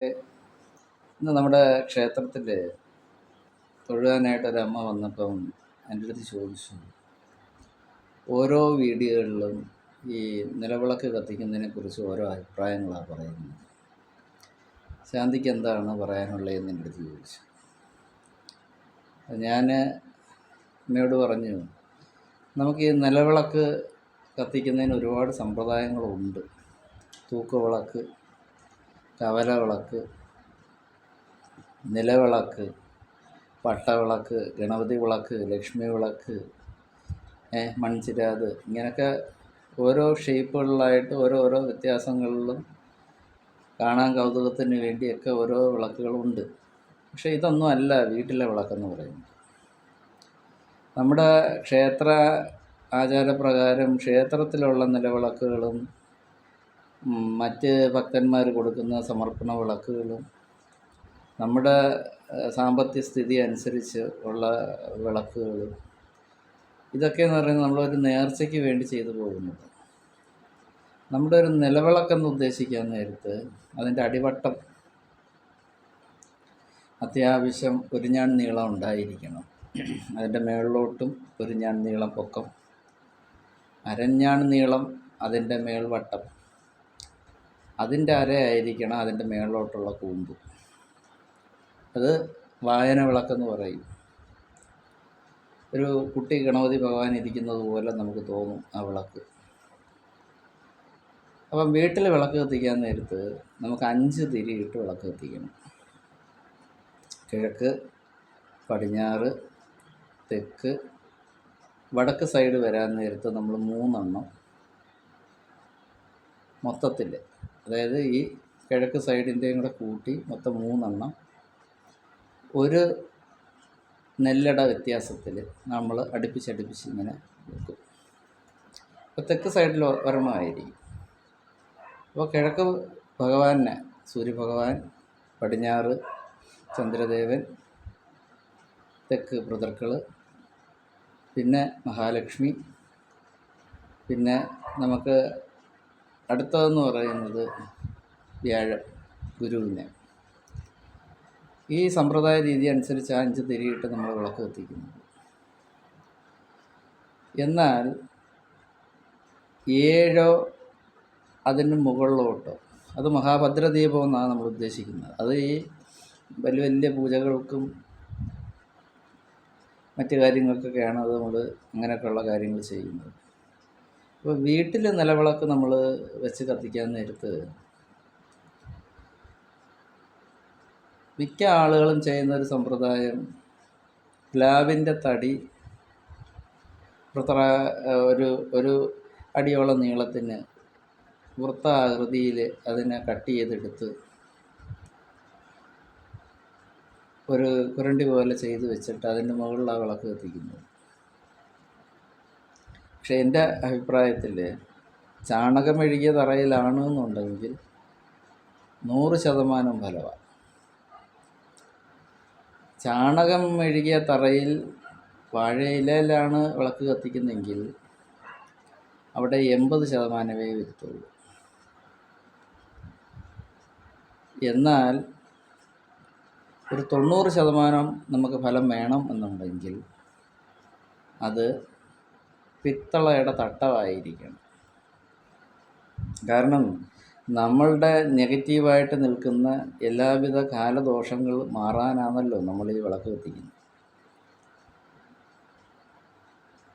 ഇന്ന് നമ്മുടെ ക്ഷേത്രത്തിൽ തൊഴുവാനായിട്ടൊരമ്മ വന്നപ്പം എൻ്റെ അടുത്ത് ചോദിച്ചു, ഓരോ വീഡിയോകളിലും ഈ നിലവിളക്ക് കത്തിക്കുന്നതിനെക്കുറിച്ച് ഓരോ അഭിപ്രായങ്ങളാണ് പറയുന്നത്. ശാന്തിക്ക് എന്താണ് പറയാനുള്ളതെന്ന് എൻ്റെ അടുത്ത് ചോദിച്ചു. ഞാൻ അമ്മയോട് പറഞ്ഞു, നമുക്ക് ഈ നിലവിളക്ക് കത്തിക്കുന്നതിന് ഒരുപാട് സമ്പ്രദായങ്ങളുണ്ട്. തൂക്കുവിളക്ക്, കവലവിളക്ക്, നിലവിളക്ക്, പട്ടവിളക്ക്, ഗണപതി വിളക്ക്, ലക്ഷ്മി വിളക്ക്, മൺചിരാത്, ഇങ്ങനെയൊക്കെ ഓരോ ഷേപ്പുകളിലായിട്ട് ഓരോരോ വ്യത്യാസങ്ങളിലും കാണാൻ കൗതുകത്തിന് വേണ്ടിയൊക്കെ ഓരോ വിളക്കുകളുണ്ട്. പക്ഷേ ഇതൊന്നും അല്ല വീട്ടിലെ വിളക്കെന്ന് പറയുന്നത്. നമ്മുടെ ക്ഷേത്ര ആചാരപ്രകാരം ക്ഷേത്രത്തിലുള്ള നിലവിളക്കുകളും മറ്റ് ഭക്തന്മാർ കൊടുക്കുന്ന സമർപ്പണ വിളക്കുകളും നമ്മുടെ സാമ്പത്തിക സ്ഥിതി അനുസരിച്ച് ഉള്ള വിളക്കുകൾ, ഇതൊക്കെയെന്ന് പറയുന്നത് നമ്മളൊരു നേർച്ചയ്ക്ക് വേണ്ടി ചെയ്തു പോകുന്നത്. നമ്മുടെ ഒരു നിലവിളക്കെന്ന് ഉദ്ദേശിക്കാൻ നേരത്ത് അതിൻ്റെ അടിവട്ടം അത്യാവശ്യം ഒരു ഞാൺ നീളം ഉണ്ടായിരിക്കണം. അതിൻ്റെ മേളിലോട്ടും ഒരു ഞാൺ നീളം പൊക്കം, അരഞ്ഞാൺ നീളം അതിൻ്റെ മേൽവട്ടം, അതിൻ്റെ അരയായിരിക്കണം അതിൻ്റെ മേളിലോട്ടുള്ള കൂമ്പ്. അത് വായന വിളക്കെന്ന് പറയും. ഒരു കുട്ടി ഗണപതി ഭഗവാൻ ഇരിക്കുന്നത് പോലെ നമുക്ക് തോന്നും ആ വിളക്ക്. അപ്പം വീട്ടിൽ വിളക്ക് കത്തിക്കാൻ നേരത്ത് നമുക്ക് 5 തിരിയിട്ട് വിളക്ക് കത്തിക്കണം. കിഴക്ക്, പടിഞ്ഞാറ്, തെക്ക്, വടക്ക് സൈഡ് വരാൻ നേരത്ത് നമ്മൾ 3 എണ്ണം മൊത്തത്തിൽ, അതായത് ഈ കിഴക്ക് സൈഡിൻ്റെയും കൂടെ കൂട്ടി മൊത്തം 3 എണ്ണം ഒരു നെല്ലട വ്യത്യാസത്തിൽ നമ്മൾ അടുപ്പിച്ചടുപ്പിച്ച് ഇങ്ങനെ വെക്കും. അപ്പോൾ തെക്ക് സൈഡിൽ ഒരെണ്ണമായിരിക്കും. അപ്പോൾ കിഴക്ക് ഭഗവാനെ സൂര്യഭഗവാൻ, പടിഞ്ഞാറ് ചന്ദ്രദേവൻ, തെക്ക് പിതൃക്കൾ, പിന്നെ മഹാലക്ഷ്മി, പിന്നെ നമുക്ക് അടുത്തതെന്ന് പറയുന്നത് വ്യാഴം, ഗുരുവിനെ. ഈ സമ്പ്രദായ രീതി അനുസരിച്ച് 5 തിരിയിട്ട് നമ്മൾ വിളക്ക് കത്തിക്കുന്നു. എന്നാൽ 7 അതിന് മുകളിലോട്ടോ, അത് മഹാഭദ്രദീപം എന്നാണ് നമ്മൾ ഉദ്ദേശിക്കുന്നത്. അത് ഈ വലിയ വലിയ പൂജകൾക്കും മറ്റു കാര്യങ്ങൾക്കൊക്കെയാണ് അത് നമ്മൾ അങ്ങനെയൊക്കെയുള്ള കാര്യങ്ങൾ ചെയ്യുന്നത്. അപ്പോൾ വീട്ടിൽ നിലവിളക്ക് നമ്മൾ വെച്ച് കത്തിക്കാൻ നേരത്ത് മിക്ക ആളുകളും ചെയ്യുന്നൊരു സമ്പ്രദായം, പ്ലാവിൻ്റെ തടി ഒരു അടിയോളം നീളത്തിന് വൃത്താകൃതിയിൽ അതിനെ കട്ട് ചെയ്തെടുത്ത് ഒരു കുരണ്ടി പോലെ ചെയ്ത് വെച്ചിട്ട് അതിൻ്റെ മുകളിലാണ് വിളക്ക് കത്തിക്കുന്നത്. പക്ഷെ എൻ്റെ അഭിപ്രായത്തിൽ ചാണകം മെഴുകിയ തറയിലാണെന്നുണ്ടെങ്കിൽ 100% ഫലമാണ്. ചാണകം മെഴുകിയ തറയിൽ വാഴയിലയിലാണ് വിളക്ക് കത്തിക്കുന്നെങ്കിൽ അവിടെ 80% വരുത്തുള്ളൂ. എന്നാൽ ഒരു 90% നമുക്ക് ഫലം വേണം എന്നുണ്ടെങ്കിൽ അത് പിത്തളയുടെ തട്ടമായിരിക്കണം. കാരണം നമ്മളുടെ നെഗറ്റീവായിട്ട് നിൽക്കുന്ന എല്ലാവിധ കാലദോഷങ്ങൾ മാറാനാണല്ലോ നമ്മൾ ഈ വിളക്ക് കത്തിക്കുന്നത്.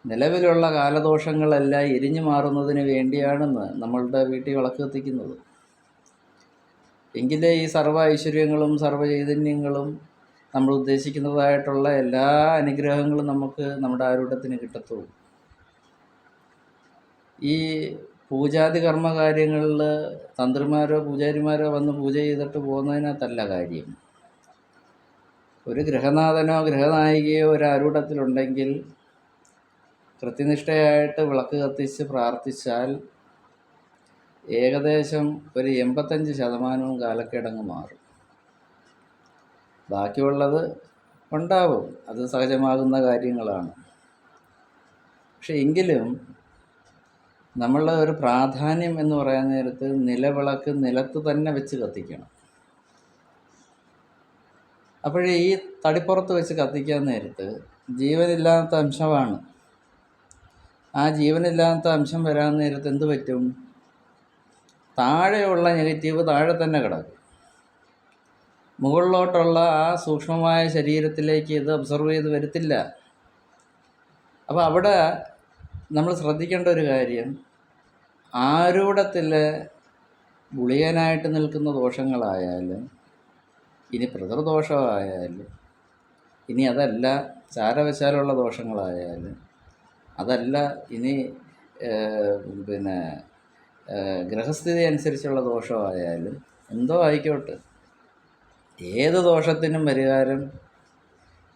നിലവിലുള്ള കാലദോഷങ്ങളെല്ലാം എരിഞ്ഞു മാറുന്നതിന് വേണ്ടിയാണെന്ന് നമ്മളുടെ വീട്ടിൽ വിളക്ക് കത്തിക്കുന്നത്. എങ്കിലേ ഈ സർവ്വ ഐശ്വര്യങ്ങളും സർവ്വ ചൈതന്യങ്ങളും നമ്മൾ ഉദ്ദേശിക്കുന്നതായിട്ടുള്ള എല്ലാ അനുഗ്രഹങ്ങളും നമുക്ക് നമ്മുടെ ആരൂഢത്തിന് കിട്ടത്തുള്ളൂ. ഈ പൂജാതി കർമ്മകാര്യങ്ങളിൽ തന്ത്രിമാരോ പൂജാരിമാരോ വന്ന് പൂജ ചെയ്തിട്ട് പോകുന്നതിനകത്തല്ല കാര്യം. ഒരു ഗൃഹനാഥനോ ഗൃഹനായികയോ ഒരു ആരൂഢത്തിലുണ്ടെങ്കിൽ കൃത്യനിഷ്ഠയായിട്ട് വിളക്ക് കത്തിച്ച് പ്രാർത്ഥിച്ചാൽ ഏകദേശം ഒരു 85% കാലക്കേടങ്ങ് മാറും. ബാക്കിയുള്ളത് ഉണ്ടാവും, അത് സഹജമാകുന്ന കാര്യങ്ങളാണ്. പക്ഷെ എങ്കിലും നമ്മളുടെ ഒരു പ്രാധാന്യം എന്ന് പറയാൻ നേരത്ത് നിലവിളക്ക് നിലത്ത് തന്നെ വെച്ച് കത്തിക്കണം. അപ്പോഴേ ഈ തടിപ്പുറത്ത് വെച്ച് കത്തിക്കാൻ നേരത്ത് ജീവനില്ലാത്ത അംശമാണ്. ആ ജീവനില്ലാത്ത അംശം വരാൻ നേരത്ത് എന്ത് പറ്റും? താഴെയുള്ള നെഗറ്റീവ് താഴെ തന്നെ കിടക്കും. മുകളിലോട്ടുള്ള ആ സൂക്ഷ്മമായ ശരീരത്തിലേക്ക് ഇത് ഒബ്സർവ് ചെയ്ത് വരത്തില്ല. അപ്പോൾ അവിടെ നമ്മൾ ശ്രദ്ധിക്കേണ്ട ഒരു കാര്യം, ആരൂഢത്തിൽ ഗുളികനായിട്ട് നിൽക്കുന്ന ദോഷങ്ങളായാലും, ഇനി പിതൃദോഷമായാലും, ഇനി അതല്ല ചാരവശാലുള്ള ദോഷങ്ങളായാലും, അതല്ല ഇനി പിന്നെ ഗ്രഹസ്ഥിതി അനുസരിച്ചുള്ള ദോഷമായാലും, എന്തോ ആയിക്കോട്ടെ, ഏത് ദോഷത്തിനും പരിഹാരം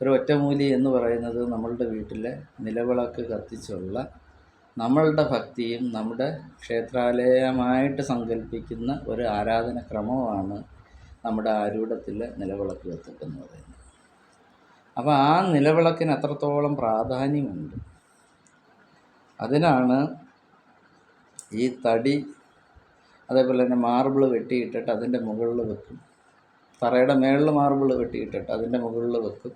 ഒരു ഒറ്റമൂലി എന്ന് പറയുന്നത് നമ്മളുടെ വീട്ടിലെ നിലവിളക്ക് കത്തിച്ചുള്ള നമ്മളുടെ ഭക്തിയും നമ്മുടെ ക്ഷേത്രാലയമായിട്ട് സങ്കല്പിക്കുന്ന ഒരു ആരാധനക്രമമാണ് നമ്മുടെ ആരൂഢത്തിലെ നിലവിളക്ക് കത്തിക്കെന്ന് പറയുന്നത്. അപ്പോൾ ആ നിലവിളക്കിന് അത്രത്തോളം പ്രാധാന്യമുണ്ട്. അതിനാണ് ഈ തടി, അതേപോലെ തന്നെ മാർബിൾ വെട്ടിയിട്ടിട്ട് അതിൻ്റെ മുകളിൽ വെക്കും. തറയുടെ മേളിൽ മാർബിൾ വെട്ടിയിട്ടിട്ട് അതിൻ്റെ മുകളിൽ വെക്കും.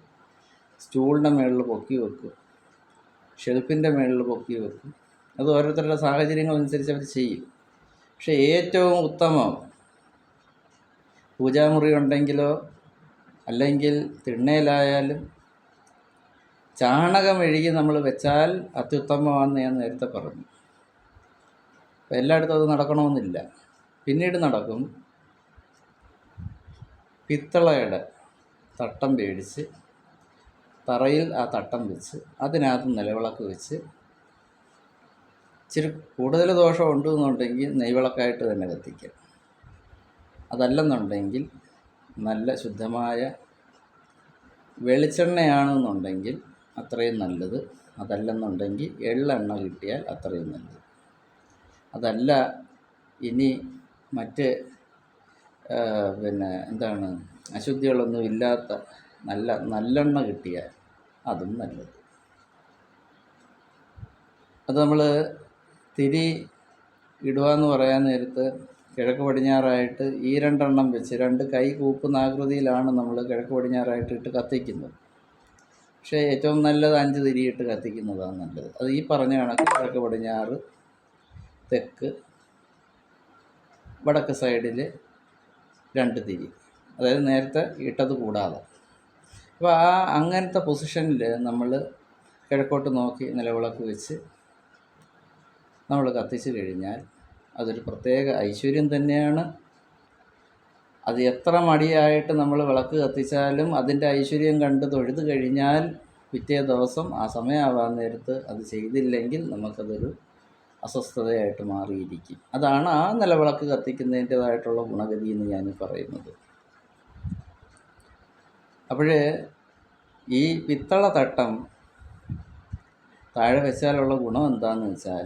സ്റ്റൂളിൻ്റെ മേളിൽ പൊക്കി വെക്കും. ഷെൽഫിൻ്റെ മേളിൽ പൊക്കി വെക്കും. അത് ഓരോരുത്തരുടെ സാഹചര്യങ്ങൾ അനുസരിച്ച് അവർ ചെയ്യും. പക്ഷേ ഏറ്റവും ഉത്തമം പൂജാമുറി ഉണ്ടെങ്കിലോ അല്ലെങ്കിൽ തിണ്ണയിലായാലും ചാണകം മെഴുകി നമ്മൾ വെച്ചാൽ അത്യുത്തമമാണെന്ന് ഞാൻ നേരത്തെ പറഞ്ഞു. അപ്പോൾ എല്ലായിടത്തും അത് നടക്കണമെന്നില്ല. പിന്നീട് നടക്കും. പിത്തളയുടെ തട്ടം മേടിച്ച് തറയിൽ ആ തട്ടം വെച്ച് അതിനകത്ത് നിലവിളക്ക് വെച്ച്, ഇച്ചിരി കൂടുതൽ ദോഷം ഉണ്ടെന്നുണ്ടെങ്കിൽ നെയ്വിളക്കായിട്ട് തന്നെ കത്തിക്കാം. അതല്ലെന്നുണ്ടെങ്കിൽ നല്ല ശുദ്ധമായ വെളിച്ചെണ്ണയാണെന്നുണ്ടെങ്കിൽ അത്രയും നല്ലത്. അതല്ലെന്നുണ്ടെങ്കിൽ എള്ളെണ്ണ കിട്ടിയാൽ അത്രയും നല്ലത്. അതല്ല ഇനി മറ്റ് എന്താണ് അശുദ്ധികളൊന്നും ഇല്ലാത്ത നല്ലെണ്ണ കിട്ടിയാൽ അതും നല്ലത്. അത് നമ്മൾ തിരി ഇടുകയെന്ന് പറയാൻ നേരത്ത് കിഴക്ക് പടിഞ്ഞാറായിട്ട് ഈ രണ്ടെണ്ണം വെച്ച് 2 കൈ കൂപ്പുന്ന ആകൃതിയിലാണ് നമ്മൾ കിഴക്ക് പടിഞ്ഞാറായിട്ട് ഇട്ട് കത്തിക്കുന്നത്. പക്ഷേ ഏറ്റവും നല്ലത് 5 തിരിയിട്ട് കത്തിക്കുന്നതാണ് നല്ലത്. അത് ഈ പറഞ്ഞ കണക്ക് കിഴക്ക് പടിഞ്ഞാറ്, തെക്ക്, വടക്ക് സൈഡിൽ 2 തിരി, അതായത് നേരത്തെ ഇട്ടത് കൂടാതെ. അപ്പോൾ ആ അങ്ങനത്തെ പൊസിഷനിൽ നമ്മൾ കിഴക്കോട്ട് നോക്കി നിലവിളക്ക് വെച്ച് നമ്മൾ കത്തിച്ച് കഴിഞ്ഞാൽ അതൊരു പ്രത്യേക ഐശ്വര്യം തന്നെയാണ്. അത് എത്ര മടിയായിട്ട് നമ്മൾ വിളക്ക് കത്തിച്ചാലും അതിൻ്റെ ഐശ്വര്യം കണ്ട് തൊഴുത് കഴിഞ്ഞാൽ പിറ്റേ ദിവസം ആ സമയമാവാൻ നേരത്ത് അത് ചെയ്തില്ലെങ്കിൽ നമുക്കതൊരു അസ്വസ്ഥതയായിട്ട് മാറിയിരിക്കും. അതാണ് ആ നിലവിളക്ക് കത്തിക്കുന്നതിൻ്റേതായിട്ടുള്ള ഗുണഗതി എന്ന് ഞാൻ പറയുന്നത്. അപ്പോൾ ഈ പിത്തള തട്ടം താഴെ വെച്ചാലുള്ള ഗുണം എന്താണെന്ന് വെച്ചാൽ,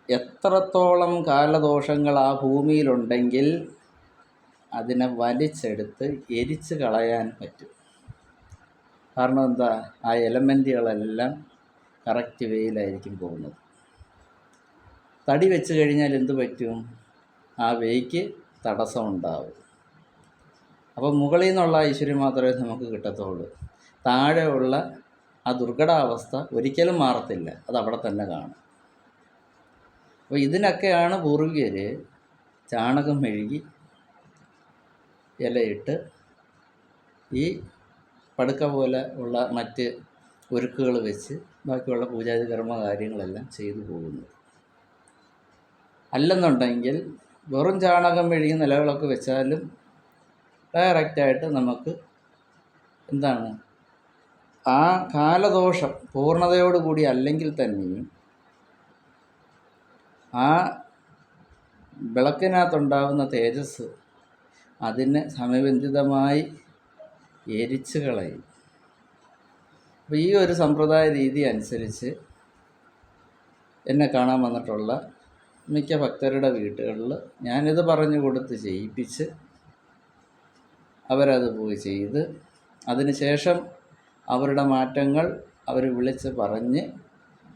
എത്രത്തോളം കാലദോഷങ്ങൾ ആ ഭൂമിയിലുണ്ടെങ്കിൽ അതിനെ വലിച്ചെടുത്ത് എരിച്ച് കളയാൻ പറ്റും. കാരണം എന്താ, ആ എലമെൻറ്റുകളെല്ലാം കറക്റ്റ് വേയിലായിരിക്കും പോകുന്നത്. തടി വെച്ച് കഴിഞ്ഞാൽ എന്ത് പറ്റും? ആ വേയ്ക്ക് തടസ്സമുണ്ടാവും. അപ്പോൾ മുകളിൽ നിന്നുള്ള ഐശ്വര്യം മാത്രമേ നമുക്ക് കിട്ടത്തുള്ളൂ. താഴെയുള്ള ആ ദുർഘടാവസ്ഥ ഒരിക്കലും മാറത്തില്ല, അത് അവിടെ തന്നെ കാണും. അപ്പോൾ ഇതിനൊക്കെയാണ് പൂർവികർ ചാണകം മെഴുകി ഇലയിട്ട് ഈ പടുക്ക പോലെ ഉള്ള മറ്റ് ഒരുക്കുകൾ വെച്ച് ബാക്കിയുള്ള പൂജാതി കർമ്മ കാര്യങ്ങളെല്ലാം ചെയ്തു പോകുന്നത്. അല്ലെന്നുണ്ടെങ്കിൽ വെറും ചാണകം മെഴുകി നിലവിളക്ക് വെച്ചാലും ഡയറക്റ്റായിട്ട് നമുക്ക് എന്താണ്, ആ കാലദോഷം പൂർണ്ണതയോടുകൂടി അല്ലെങ്കിൽ തന്നെയും ആ വിളക്കിനകത്തുണ്ടാകുന്ന തേജസ് അതിനെ സമയബന്ധിതമായി എരിച്ച് കളയും. അപ്പോൾ ഈ ഒരു സമ്പ്രദായ രീതി അനുസരിച്ച് എന്നെ കാണാൻ വന്നിട്ടുള്ള മിക്ക ഭക്തരുടെ വീട്ടുകളിൽ ഞാനിത് പറഞ്ഞു കൊടുത്ത് ചെയ്യിപ്പിച്ച് അവരത് പോയി ചെയ്ത് അതിന് ശേഷം അവരുടെ മാറ്റങ്ങൾ അവർ വിളിച്ച് പറഞ്ഞ്,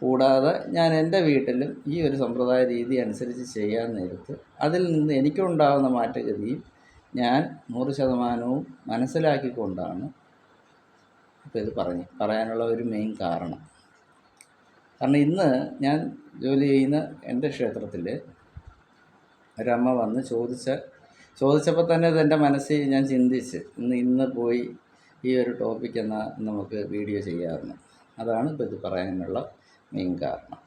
കൂടാതെ ഞാൻ എൻ്റെ വീട്ടിലും ഈ ഒരു സമ്പ്രദായ രീതി അനുസരിച്ച് ചെയ്യാൻ നേരത്ത് അതിൽ നിന്ന് എനിക്കുണ്ടാകുന്ന മാറ്റഗതിയും ഞാൻ 100% മനസ്സിലാക്കിക്കൊണ്ടാണ് ഇപ്പോൾ ഇത് പറയാനുള്ള ഒരു മെയിൻ കാരണം. കാരണം ഇന്ന് ഞാൻ ജോലി ചെയ്യുന്ന എൻ്റെ ക്ഷേത്രത്തിൽ ഒരമ്മ വന്ന് ചോദിച്ചപ്പോൾ തന്നെ ഇതെൻ്റെ മനസ്സിൽ ഞാൻ ചിന്തിച്ച് ഇന്ന് പോയി ഈ ഒരു ടോപ്പിക് എന്നാൽ നമുക്ക് വീഡിയോ ചെയ്യാമെന്ന്. അതാണ് ഇപ്പോൾ ഇത് പറയാനുള്ള മെയിൻ കാരണം.